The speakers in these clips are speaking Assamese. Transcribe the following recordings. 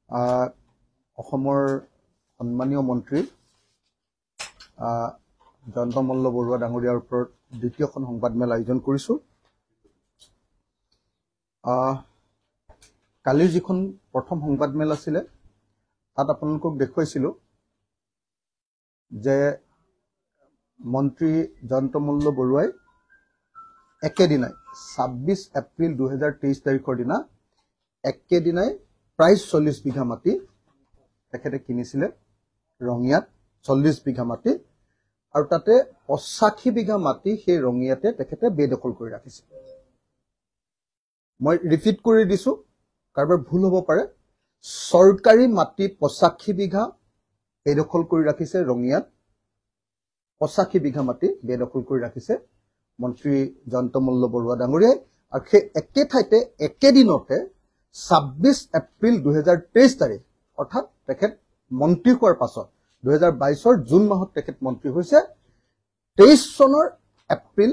অসমৰ সন্মানীয় মন্ত্ৰী জয়ন্ত মল্ল বৰুৱা ডাঙৰীয়াৰ ওপৰত দ্বিতীয়খন সংবাদমেল আয়োজন কৰিছোঁ। কালিৰ যিখন প্ৰথম সংবাদমেল আছিলে তাত আপোনালোকক দেখুৱাইছিলোঁ যে মন্ত্ৰী জয়ন্ত মল্ল বৰুৱাই একেদিনাই 26 এপ্ৰিল 2023 তাৰিখৰ দিনা একেদিনাই প্ৰায় 40 বিঘা মাটি তেখেতে কিনিছিলে ৰঙিয়াত 40 বিঘা মাটি আৰু তাতে 85 বিঘা মাটি সেই ৰঙিয়াতে তেখেতে বেদখল কৰি ৰাখিছে। মই ৰিপিট কৰি দিছো, কাৰোবাৰ ভুল হ'ব পাৰে। চৰকাৰী মাটি 85 বিঘা বেদখল কৰি ৰাখিছে ৰঙিয়াত, 85 বিঘা মাটি বেদখল কৰি ৰাখিছে মন্ত্ৰী জয়ন্ত মল্ল বৰুৱা ডাঙৰীয়াই। আৰু সেই একে ঠাইতে একেদিনতে 26 এপ্ৰিল 2023 তাৰিখ অৰ্থাৎ তেখেত মন্ত্ৰী হোৱাৰ পাছত 2022 জুন মাহত তেখেত মন্ত্ৰী হৈছে, 23 চনৰ এপ্ৰিল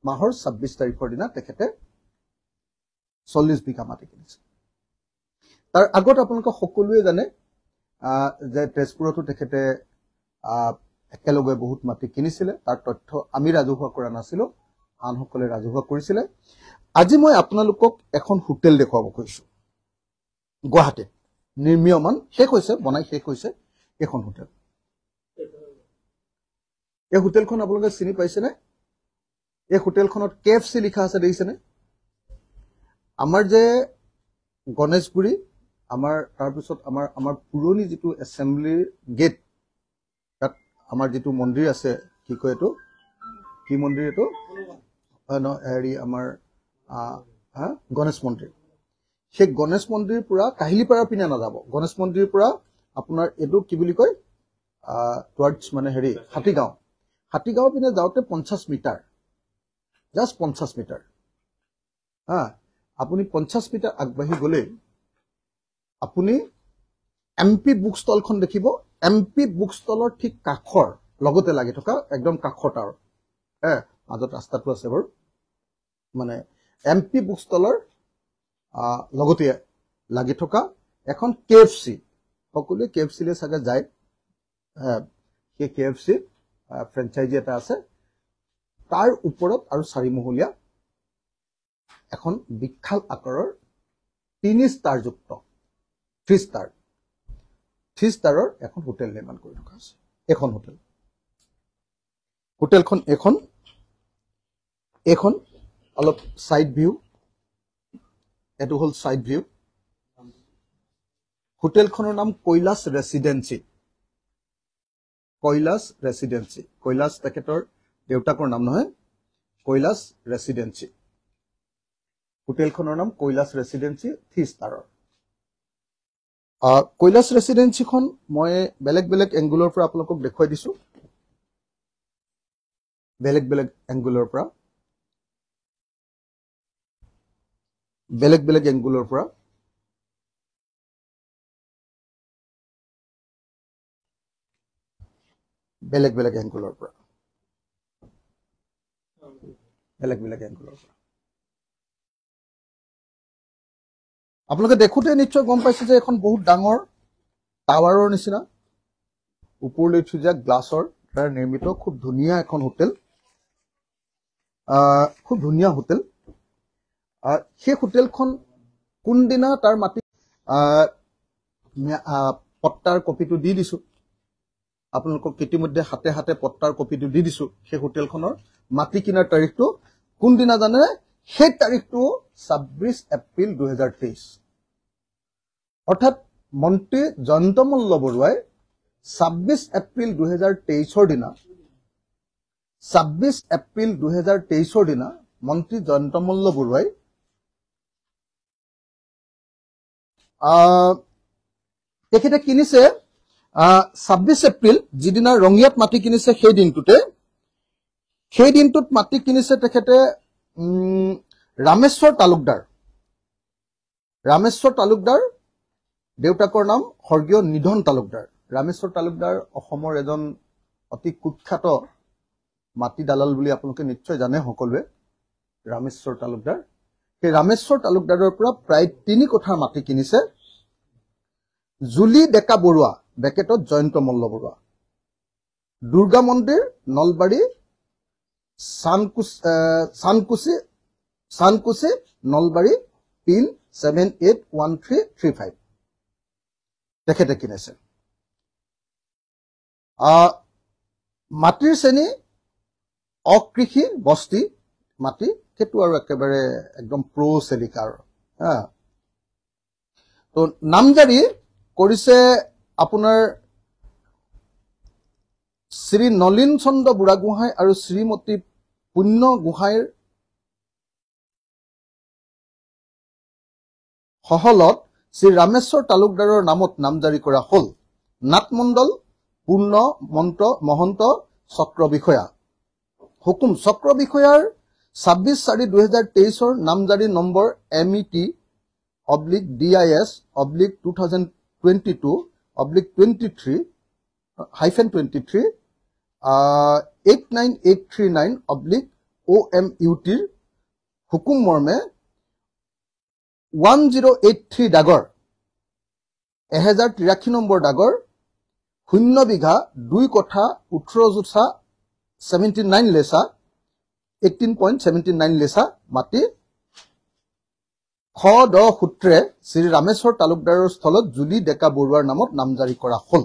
মাহৰ 26 তাৰিখৰ দিনা তেখেতে 40 বিঘা মাটি কিনিছে। তাৰ আগত আপোনালোকে সকলোৱে জানে যে তেজপুৰতো তেখেতে একেলগে বহুত মাটি কিনিছিলে। তাৰ তথ্য আমি ৰাজহুৱা কৰা নাছিলো, আনসকলে ৰাজহুৱা কৰিছিলে। আজি মই আপোনালোকক এখন হোটেল দেখুৱাব খুজিছো গুৱাহাটীত, নিৰ্মীয়মান শেষ হৈছে, বনাই শেষ হৈছে এখন হোটেল। এই হোটেলখন আপোনালোকে চিনি পাইছেনে? এই হোটেলখনত KFC লিখা আছে, দেখিছেনে? আমাৰ যে গণেশগুৰি, তাৰপিছত আমাৰ পুৰণি যিটো এছেম্বলিৰ গেট, তাত আমাৰ যিটো মন্দিৰ আছে, কি কয় এইটো, কি মন্দিৰ এইটো, হেৰি আমাৰ গণেশ মন্দিৰ। সেই গণেশ মন্দিৰ পৰা কাহিলীপাৰা পিনে নাযাব, গণেশ মন্দিৰৰ পৰা আপোনাৰ এইটো কি বুলি কয় টুৱাৰ্ডছ মানে হেৰি হাতীগাঁও পিনে যাওঁতে 50 মিটাৰ, জাষ্ট 50 মিটাৰ আপুনি 50 মিটাৰ আগবাঢ়ি গ'লে আপুনি MP বুক ষ্টলখন দেখিব। MP বুক ষ্টলৰ ঠিক কাষৰ লগতে লাগি থকা একদম কাষত আৰু মাজত ৰাস্তাটো আছে বাৰু, মানে MP বুক ষ্টলৰ লগতে লাগি থকা এখন KFC, সকলোৱে KFC লৈ চাগে যায়, সেই KFC ফ্ৰেঞ্চাইজি এটা আছে। তাৰ ওপৰত আৰু 4মহলীয়া এখন বিশাল আকাৰৰ 3 ষ্টাৰযুক্ত 3 ষ্টাৰৰ এখন হোটেল নিৰ্মাণ কৰি থকা আছে। এখন হোটেলখন এখন অলপ সাইড ভিউ, এটো হল সাইড ভিউ। হোটেলখনৰ নাম কৈলাশ ৰেসিডেন্সি। কৈলাশ তেখেতৰ দেউতাকৰ নাম নহয়, কৈলাশ ৰেসিডেন্সি। হোটেলখনৰ নাম কৈলাশ ৰেসিডেন্সি 3 ষ্টাৰৰ। কৈলাশ ৰেসিডেন্সিখন মই বেলেগ বেলেগ এংগুলৰ পৰা আপোনালোকক দেখুৱাই দিছো, বেলেগ বেলেগ এংগুলৰ পৰা আপোনালোকে দেখোতে নিশ্চয় গম পাইছে যে এখন বহুত ডাঙৰ টাৱাৰৰ নিচিনা ওপৰলৈ উঠি যোৱা গ্লাছৰ দ্বাৰা নিৰ্মিত খুব ধুনীয়া এখন হোটেল, খুব ধুনীয়া হোটেল। সেই হোটেলখন কোনদিনা তাৰ মাটি পট্টাৰ কপিটো দি দিছো আপোনালোকক, ইতিমধ্যে হাতে হাতে পট্টাৰ কপিটো দি দিছো। সেই হোটেলখনৰ মাটি কিনাৰ তাৰিখটো কোনদিনা জানে? সেই তাৰিখটো 26 এপ্ৰিল 2023। অৰ্থাৎ মন্ত্ৰী জয়ন্ত মল্ল বৰুৱাই 26 এপ্ৰিল 2023 দিনা, 26 এপ্ৰিল 2023 দিনা মন্ত্ৰী জয়ন্ত মল্ল বৰুৱাই তেখেতে কিনিছে 26 এপ্ৰিল, যিদিনা ৰঙিয়াত মাটি কিনিছে সেই দিনটোত মাটি কিনিছে তেখেতে ৰামেশ্বৰ তালুকদাৰ, দেউতাকৰ নাম স্বৰ্গীয় নিধন তালুকদাৰ। ৰামেশ্বৰ তালুকদাৰ অসমৰ এজন অতি কুখ্যাত মাটি দালাল বুলি আপোনালোকে নিশ্চয় জানে সকলোৱে। ৰামেশ্বৰ তালুকদাৰ, সেই ৰামেশ্বৰ তালুকদাৰৰ পৰা প্ৰায় 3 কোঠাৰ মাটি কিনিছে জুলি ডেকা বৰুৱা ব্ৰেকেটত জয়ন্ত মল্ল বৰুৱা দুৰ্গা মন্দিৰ নলবাৰী সানকুচি নলবাৰী পিন 781335 তেখেতে কিনেছে মাটিৰ শ্ৰেণী অকৃষি বস্তি মাটি সেইটো আৰু একেবাৰে একদম প্ৰ চেলিকাৰ তো নামজাৰি কৰিছে আপোনাৰ শ্ৰী নলিন চন্দ্ৰ বুঢ়াগোহাঁই আৰু শ্ৰীমতী পুণ্য গোহাঁইৰ সহলত শ্ৰী ৰামেশ্বৰ তালুকদাৰৰ নামত নামজাৰি কৰা হল নাটমণ্ডল পূৰ্ণ মহন্ত চক্ৰ বিষয়া হুকুম চক্ৰ বিষয়াৰ 26/4/2023 নামজাৰি নম্বৰ MET/DIS/2022/23 89839/OMUT হুকুম মৰ্মে 1083 ডাগৰ 1083 নম্বৰ ডাগৰ 0 বিঘা 2 কঠা 18 জোঠা 79 লেচা 18.79 লেচা মাটি খ দ সূত্ৰে শ্ৰী ৰামেশ্বৰ তালুকদাৰৰ স্থলত জুলি ডেকা বৰুৱাৰ নামত নামজাৰি কৰা হল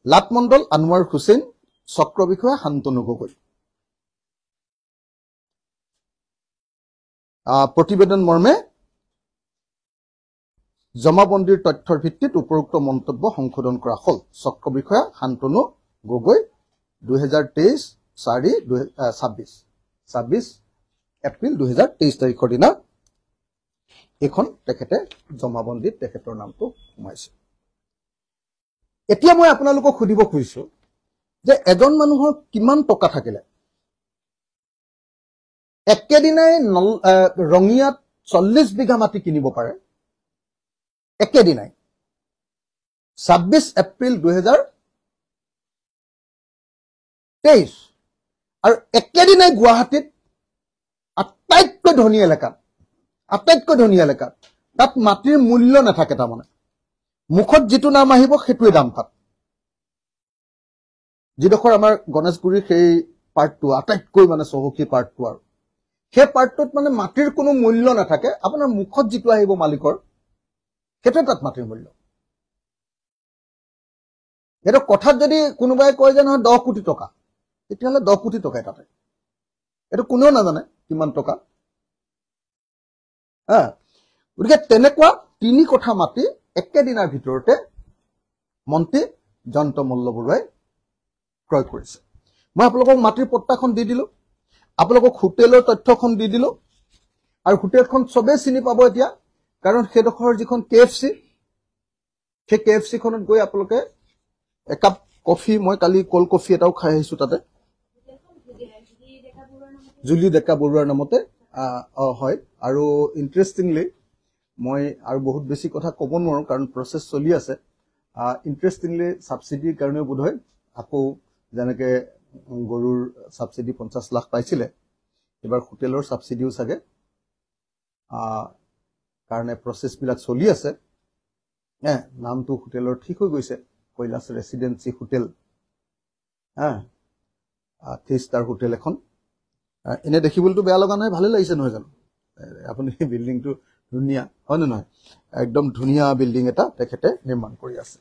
লাটমণ্ডল আনোৱাৰ হুছেইন চক্ৰ বিষয়া শান্তনু গগৈ প্ৰতিবেদন মৰ্মে জমাবন্দীৰ তথ্যৰ ভিত্তিত উপৰোক্ত মন্তব্য সংশোধন কৰা হল চক্ৰ বিষয়া শান্তনু গগৈ 2023/4/26 এপ্ৰিল 2023 তাৰিখৰ দিনা এখন তেখেতে জমাবন্দীত তেখেতৰ নামটো সোমাইছে এতিয়া মই আপোনালোকক সুধিব খুজিছো যে এজন মানুহৰ কিমান টকা থাকিলে একেদিনাই ৰঙিয়াত 40 বিঘা মাটি কিনিব পাৰে একেদিনাই 26 এপ্ৰিল 2023 আৰু একেদিনাই গুৱাহাটীত আটাইতকৈ ধনী এলেকাত তাত মাটিৰ মূল্য নাথাকে তাৰমানে মুখত যিটো নাম আহিব সেইটোৱে দাম তাত যিডোখৰ আমাৰ গণেশগুৰিৰ সেই পাৰ্টটো আটাইতকৈ মানে চহকী পাৰ্টটো আৰু সেই পাৰ্টটোত মানে মাটিৰ কোনো মূল্য নাথাকে আপোনাৰ মুখত যিটো আহিব মালিকৰ সেইটোৱে তাত মাটিৰ মূল্য এটা কথাত যদি কোনোবাই কয় যে নহয় 10 কোটি টকা তেতিয়াহ'লে 10 কোটি টকাই তাতে এটা কোনেও নাজানে কিমান টকা গতিকে তেনেকুৱা 3 কঠা মাটি একেদিনাৰ ভিতৰতে মন্ত্ৰী জয়ন্ত মল্ল বৰুৱাই ক্ৰয় কৰিছে মই আপোনালোকক মাটিৰ পট্টাখন দি দিলো আপোনালোকক হোটেলৰ তথ্যখন দি দিলো আৰু হোটেলখন সবে চিনি পাব এতিয়া কাৰণ সেইডোখৰ যিখন KFC সেই KFC খনত গৈ আপোনালোকে একাপ কফি মই কালি কোল্ড কফি এটাও খাই আহিছো তাতে জুলি ডেকা বৰুৱাৰ নামতে হয় আৰু ইন্টাৰেষ্টিংলি মই আৰু বহুত বেছি কথা ক'ব নোৱাৰো কাৰণ প্ৰসেস চলি আছে ইন্টাৰেষ্টিংলি সাবসিডিৰ কাৰণে বোধহয় আকৌ যেনেকে গৰুৰ সাবসিডি 50 লাখ পাইছিলে এবাৰ হোটেলৰ সাবসিডিও চাগে কাৰণে প্ৰসেস বিলাক চলি আছে নামটো হোটেলৰ ঠিক হৈ গৈছে কৈলাশ ৰেসিডেন্সি হোটেল 3 ষ্টাৰ হোটেল এখন এনে দেখিবলটো বেয়া লগা নাই ভালে লাগিছে নহয় জানো আপুনি বিল্ডিংটো ধুনিয়া হয় না নহয় একদম ধুনিয়া বিল্ডিং এটা তেখেতে নিৰ্মাণ কৰি আছে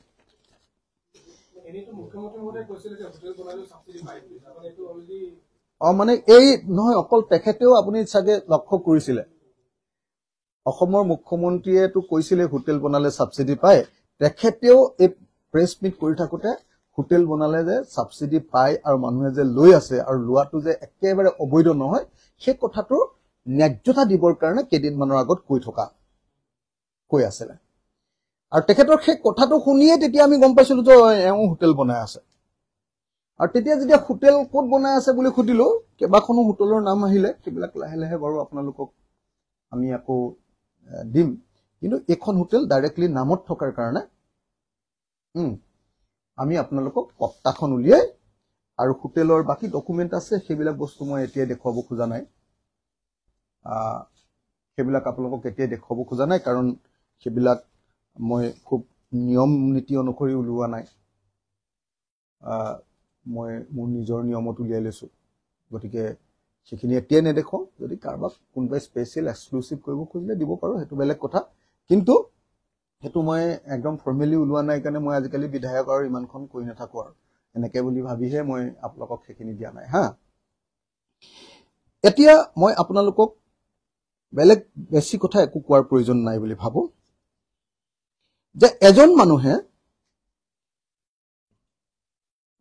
এনিটো মুখ্যমন্ত্ৰী মহোদয় কৈছিল যে হোটেল বনালে সাবসিডি পাই আপুনি এটো অলৰেডি মানে এই নহয় অকল তেখেতেও আপুনি চাগে লক্ষ্য কৰিছিলে অসমৰ মুখ্যমন্ত্ৰীয়ে তো কৈছিলে হোটেল বনালে সাবসিডি পায় তেখেতেও এই প্ৰেছ মিট কৰি থাকোতে হোটেল বনালে যে সাবসিডি পায় আৰু মানুহে যে লৈ আছে আৰু লোৱাটো যে একেবাৰে অবৈধ নহয় সেই কথাটো ন্যায্যতা দিবৰ কাৰণে কেদিনমানৰ আগত কৈ আছিল আৰু তেখেতৰ সেই কথাটো শুনিয়ে তেতিয়া আমি গম পাইছিলো যে এওঁ হোটেল বনাই আছে আৰু তেতিয়া যেতিয়া হোটেল ক'ত বনাই আছে বুলি খুদিলো কেবাখনো হোটেলৰ নাম আহিলে কিবিলাক লাহে লাহে বাৰু আপোনালোকক আমি আকৌ দিম কিন্তু এখন হোটেল ডাইৰেক্টলি নামত থকাৰ কাৰণে আমি আপোনালোকক পট্টাখন উলিয়াই আৰু হোটেলৰ বাকি ডকুমেন্ট আছে সেইবিলাক বস্তু মই এতিয়া দেখুৱাব খোজা নাই সেইবিলাক আপোনালোকক এতিয়া দেখুৱাব খোজা নাই কাৰণ সেইবিলাক মই খুব নিয়ম নীতি অনুসৰি উলিওৱা নাই মই মোৰ নিজৰ নিয়মত উলিয়াই লৈছো গতিকে সেখিনি এতিয়া নেদেখো যদি কাৰোবাক কোনোবাই স্পেচিয়েল এক্সক্লুসিভ কৰিব খুজিলে দিব পাৰো হেতু বেলেগ কথা কিন্তু হেতু মই একদম ফৰ্মেলি উলিওৱা নাই কাৰণে মই আজিকালি বিধায়ক আৰু ইমানখন কৈ নাথাকো আৰু এনেকে বুলি ভাবিহে মই আপোনালোকক সেখিনি দিয়া নাই হা এতিয়া মই আপোনালোকক বেলেগ বেছি কথা একো কোৱাৰ প্ৰয়োজন নাই বুলি ভাবো যে এজন মানুহে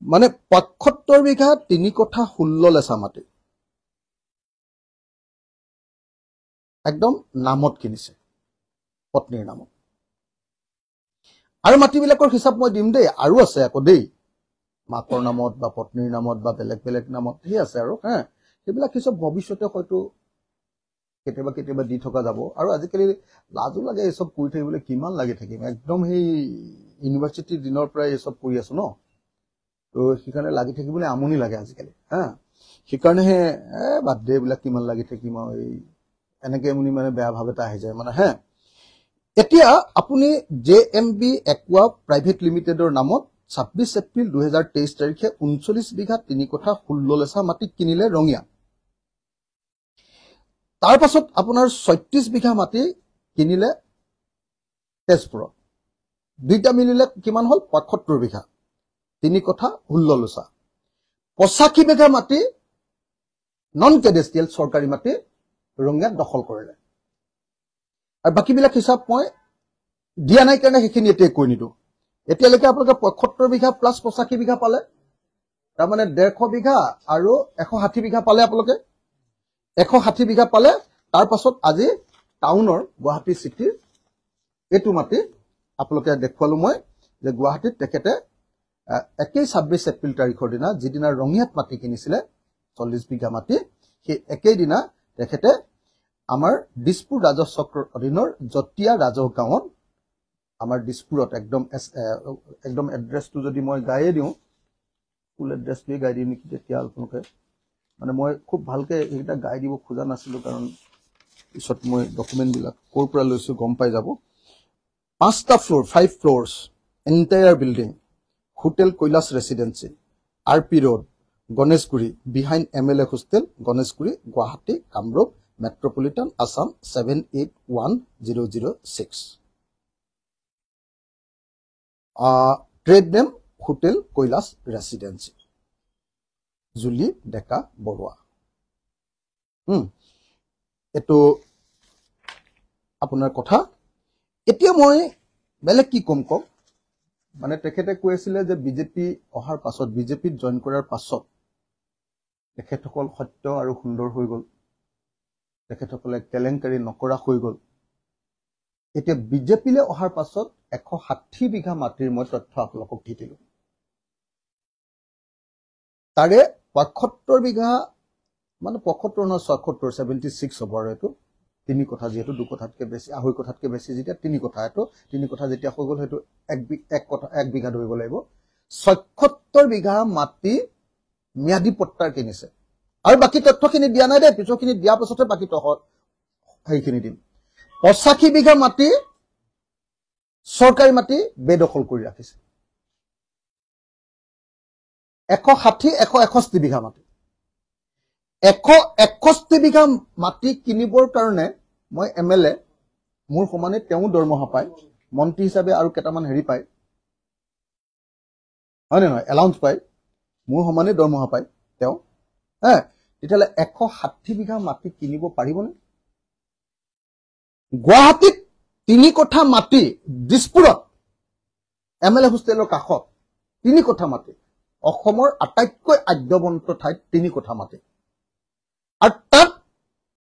মানে ৭৫ বিঘা ৩ কঠা ১৬ লেচা মাটি একদম নামত কিনিছে পত্নীৰ নামত আৰু মাটিবিলাকৰ হিচাপ মই দিম দেই আৰু আছে আকৌ দেই মাকৰ নামত বা পত্নীৰ নামত বা বেলেগ বেলেগ নামত হে আছে আৰু হা সেইবিলাক হিচাপ ভৱিষ্যতে হয়তো কেতিয়াবা কেতিয়াবা দি থকা যাব আৰু আজিকালি লাজু লাগে এই সব কৰি থাকিবলৈ কিমান লাগি থাকিম একদম সেই ইউনিভাৰ্চিটিৰ দিনৰ পৰাই এই সব কৰি আছো ন তো সেইকাৰণে লাগি থাকিবলৈ আমনি লাগে আজিকালি হা সেইকাৰণে হে বাদ দে বিলাক কিমান লাগি থাকিম আৰু এই এনেকে মুনি মানে বেয়া ভাৱ এটা আহি যায় মানে হা এতিয়া আপুনি জেএমবি একোৱা প্ৰাইভেট লিমিটেডৰ নামত 26 এপ্ৰিল 2023 তাৰিখে 39 বিঘা 3 কঠা 16 লেচা মাটি কিনিলে ৰঙিয়া তাৰ পাছত আপোনাৰ 36 বিঘা মাটি কিনিলে তেজপুৰত দুইটা মিলিলে কিমান হল ৭৫ বিঘা 3 কঠা 16 লেচা 85 বিঘা মাটি নন কেডেষ্ট্ৰিয়েল চৰকাৰী মাটি ৰঙিয়াত দখল কৰিলে আৰু বাকিবিলাক হিচাপ মই দিয়া নাই কাৰণে সেইখিনি এতিয়া কৈ নিদো এতিয়ালৈকে আপোনালোকে ৭৫ বিঘা প্লাস 85 বিঘা পালে তাৰ মানে 150 বিঘা আৰু 160 বিঘা পালে আপোনালোকে 160 বিঘা পালে তাৰ পাছত আজি টাউনৰ গুৱাহাটী সিটিৰ এটু মাটি আপোনালোকে দেখুৱালো মই যে গুৱাহাটীত তেখেতে 26 এপ্ৰিল তাৰিখৰ দিনা যিদিনা ৰঙিয়াত মাটি কিনিছিলে 40 বিঘা মাটি সেই একেই দিনা তেখেতে আমাৰ দিছপুৰ ৰাজহ চক্ৰৰ অধীনৰ জটিয়া ৰাজহ গাঁৱত আমাৰ দিছপুৰত একদম এড্ৰেছটো যদি মই গায়ে দিওঁ ফুল এড্ৰেছটো গাই দিম নেকি তেতিয়া আপোনালোকে মানে মই খুব ভালকে এইটা গাই দিব খোজা নাছিলো কাৰণ পিছত মই ডকুমেন্ট বিলাক কোৰ পৰা লৈছো গম পাই যাব 5টা ফ্লোৰ 5 ফ্লোৰছ entire building Hotel Kailash Residency RP Road Ganeshguri behind MLA hostel Ganeshguri Guwahati Kamrup Metropolitan Assam 781006 trade name Hotel Kailash Residency Juli Deka Baruah এটো আপোনাৰ কথা এতিয়া মই বেলেগ কি কম মানে তেখেতে কৈছিলে যে বিজেপি অহাৰ পাছত বিজেপিত জয়েন কৰাৰ পাছত তেখেতসকল সত্য আৰু সুন্দৰ হৈ গল তেখেতসকলে কেলেংকাৰী নকৰা হৈ গল এতিয়া বিজেপিলে অহাৰ পাছত 160 বিঘা মাটিৰ মই তথ্য আপোনালোকক দি দিলো তাৰে 75 বিঘা মানে 75 ন 76 হ'ব আৰু এটো 3 কঠা যেহেতু 2 কঠাতকে বেছি আঢ়ৈ কঠাতকে বেছি যেতিয়া 3 কঠা এটো 3 কঠা যেতিয়া হৈ গল হেতু 1 বিঘা ধৰিব লাগিব 76 বিঘা মাটি ম্যাদী পট্টাৰ কিনিছে আৰু বাকি তথ্যখিনি দিয়া নাই দে পিছৰখিনি দিয়া পাছতে বাকি তথ্য সেইখিনি দিম 85 বিঘা মাটি চৰকাৰী মাটি বেদখল কৰি ৰাখিছে 160 161 বিঘা মাটি 161 বিঘা মাটি কিনিবৰ কাৰণে মই এমএলএ মোৰ সমানে তেও দৰমহা পায় মন্ত্ৰী হিচাপে আৰু কেটামান হেৰি পায় হয় নহয় এলাউন্স পায় মোৰ সমানে দৰমহা পায় তেও তেতিয়ালে 160 বিঘা মাটি কিনিব পাৰিবনে গুৱাহাটীত 3 কঠা মাটি দিছপুৰত এমএলএ হোষ্টেলৰ কাষত 3 কঠা মাটি অসমৰ আটাইতকৈ আদ্যবন্ত ঠাইত 3 কঠা মাটি আৰু তাত